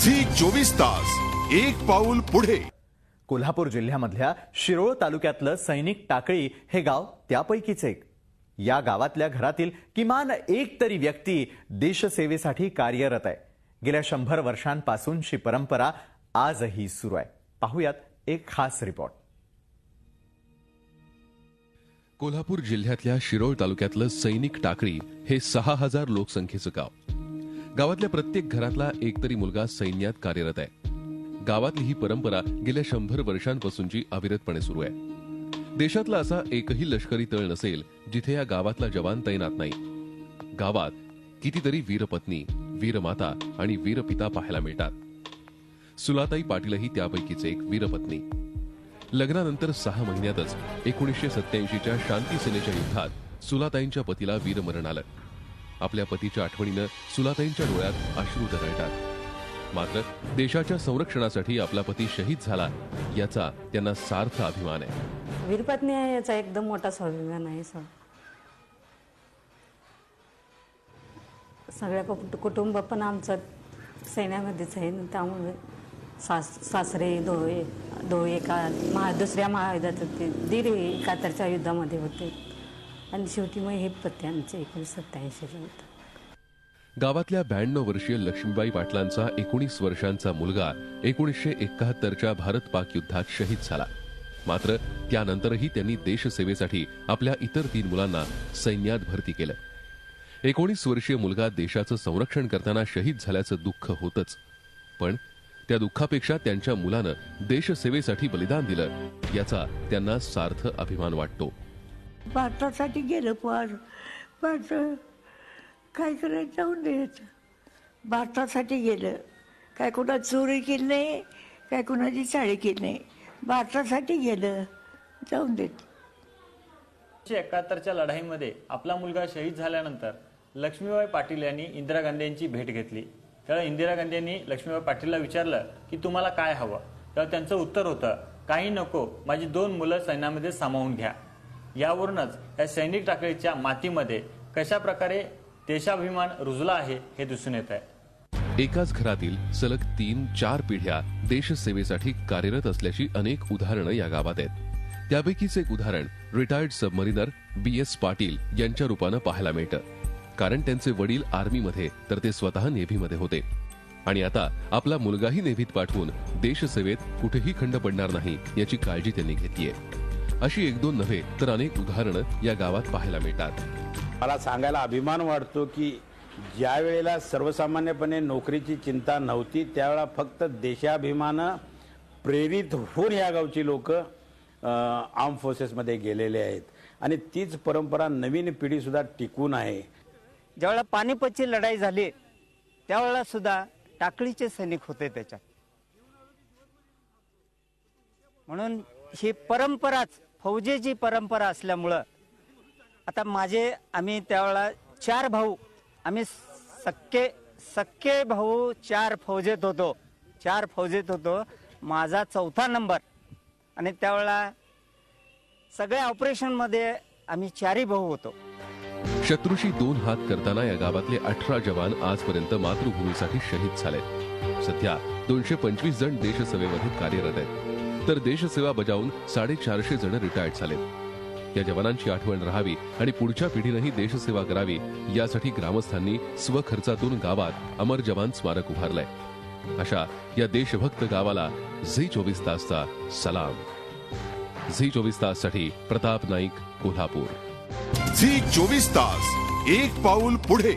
Zee 24 तास एक पाऊल पुढे। कोल्हापूर जिल्ह्यामधल्या शिरोळ तालुक्यातलं सैनिक टाकळी हे गाव त्यापैकीच एक। या गावातल्या घरातील किमान एक तरी व्यक्ती देशसेवेसाठी कार्यरत आहे। गेल्या 100 वर्षांपासूनची परंपरा आजही सुरू आहे। पाहुयात एक खास रिपोर्ट। कोल्हापूर जिल्ह्यातल्या शिरोळ तालुक्यातलं सैनिक टाकळी हे 6000 लोकसंख्येचं गाव। गावातल्या प्रत्येक घरातला एक तरी मुलगा सैन्यात कार्यरत आहे। गावातली ही परंपरा गेल्या 100 वर्षांपासूनची अविरतपणे सुरू आहे। देशातला असा एकही लष्करी तळ नसेल जिथे या गावातला जवान तैनात नाही। गावात कितीतरी वीरपत्नी, वीरमाता आणि वीरपिता पाहायला मिळतात। सुलाताई पाटीलही त्यापैकीच एक वीरपत्नी। लग्नानंतर 6 महिन्यातच 1987च्या शांती सेनेच्या युद्धात सुलाताईंच्या पतीला वीरमरण आलं। आपल्या पतीच्या आठवणीनं सुलाताईंच्या डोळ्यात अश्रू दरवळतात। मात्र देशाच्या संरक्षणासाठी आपला पती शहीद झाला याचा त्यांना सार्थ अभिमान आहे। वीरपत्नी याचा एकदम मोठा स्वाभिमान आहे। सगळ्या कुटुंब पण आमचं सैन्यामध्येच आहे, त्यामुळे सासरे दुसऱ्या महायुद्धात ते दीड एकाहत्तरच्या युद्धामध्ये होते आणि शेवटी मग हे पती आमचे 1987 होतं। गावातल्या 92 वर्षीय लक्ष्मीबाई पाटलांचा 19 वर्षांचा मुलगा 1971च्या भारत-पाक युद्धात शहीद झाला। मात्र त्यानंतरही त्यांनी देशसेवेसाठी आपल्या इतर 3 मुलांना सैन्यात भरती केलं। 19 वर्षीय मुलगा देशाचं संरक्षण करताना शहीद झाल्याचं दुःख होतच, पण त्या दुःखापेक्षा त्यांच्या मुलानं देशसेवेसाठी बलिदान दिलं याचा त्यांना सार्थ अभिमान वाटतो। भारतासाठी गेलं पण काय करायचं जाऊन द्यायचं। भारतासाठी गेलं, काय कुणा चोरी केली नाही, काय कुणाची चाळी केली नाही, भारतासाठी गेलं जाऊन देत। 1971च्या लढाईमध्ये आपला मुलगा शहीद झाल्यानंतर लक्ष्मीबाई पाटील यांनी इंदिरा गांधी यांची भेट घेतली। तेव्हा इंदिरा गांधी यांनी लक्ष्मीबाई पाटीलला विचारलं की तुम्हाला काय हवं, तेव्हा त्यांचं उत्तर होतं काही नको, माझी 2 मुलं सैन्यामध्ये सामावून घ्या। यावरूनच या सैनिक टाकळीच्या मातीमध्ये कशा प्रकारे देशाभिमान रुजला आहे हे दिसून येत आहे। एकाच घरातील सलग 3-4 पिढ्या देशसेवेसाठी कार्यरत असल्याची अनेक उदाहरणं या गावात आहेत। त्यापैकीच एक उदाहरण रिटायर्ड सबमरीनर BS पाटील यांच्या रूपानं पाहायला मिळतं। कारण त्यांचे वडील आर्मीमध्ये तर ते स्वतः नेव्हीमध्ये होते आणि आता आपला मुलगाही नेव्हीत पाठवून देशसेवेत कुठेही खंड पडणार नाही याची काळजी त्यांनी घेतलीय। अशी 1-2 नव्हे तर अनेक उदाहरणं या गावात पाहायला मिळतात। मला सांगायला अभिमान वाटतो की ज्या वेळेला सर्वसामान्यपणे नोकरीची चिंता नव्हती त्यावेळेला फक्त देशाभिमानं प्रेरित होऊन या गावची लोक आर्म फोर्सेसमध्ये गेलेले आहेत आणि तीच परंपरा नवीन पिढी सुद्धा टिकून आहे। ज्यावेळेला पानिपतची लढाई झाली त्यावेळेला सुद्धा टाकळीचे सैनिक होते त्याच्यात। म्हणून ही परंपराच फौजेची परंपरा असल्यामुळं आता आम्ही त्यावेळेला 4 भाऊ, आम्ही सख्खे भाऊ 4 फौजेत होतो। माझा 4था नंबर आणि त्यावेळेला सगळ्या ऑपरेशनमध्ये आम्ही 4ही भाऊ होतो। शत्रूशी 2 हात करताना या गावातले 18 जवान आजपर्यंत मातृभूमीसाठी शहीद झाले। सध्या 225 जण देशसेवेमध्ये कार्यरत आहेत, तर देशसेवा बजावून 450 जण रिटायर्ड झालेत। या जवानांची आठवण राहावी आणि पुढच्या पिढीनेही देशसेवा करावी यासाठी ग्रामस्थांनी स्वखर्चातून गावात अमर जवान स्मारक उभारलंय। अशा या देशभक्त गावाला झी 24 तासचा सलाम। झी 24 ताससाठी प्रताप नाईक, कोल्हापूर। झी 24 तास एक पाऊल पुढे।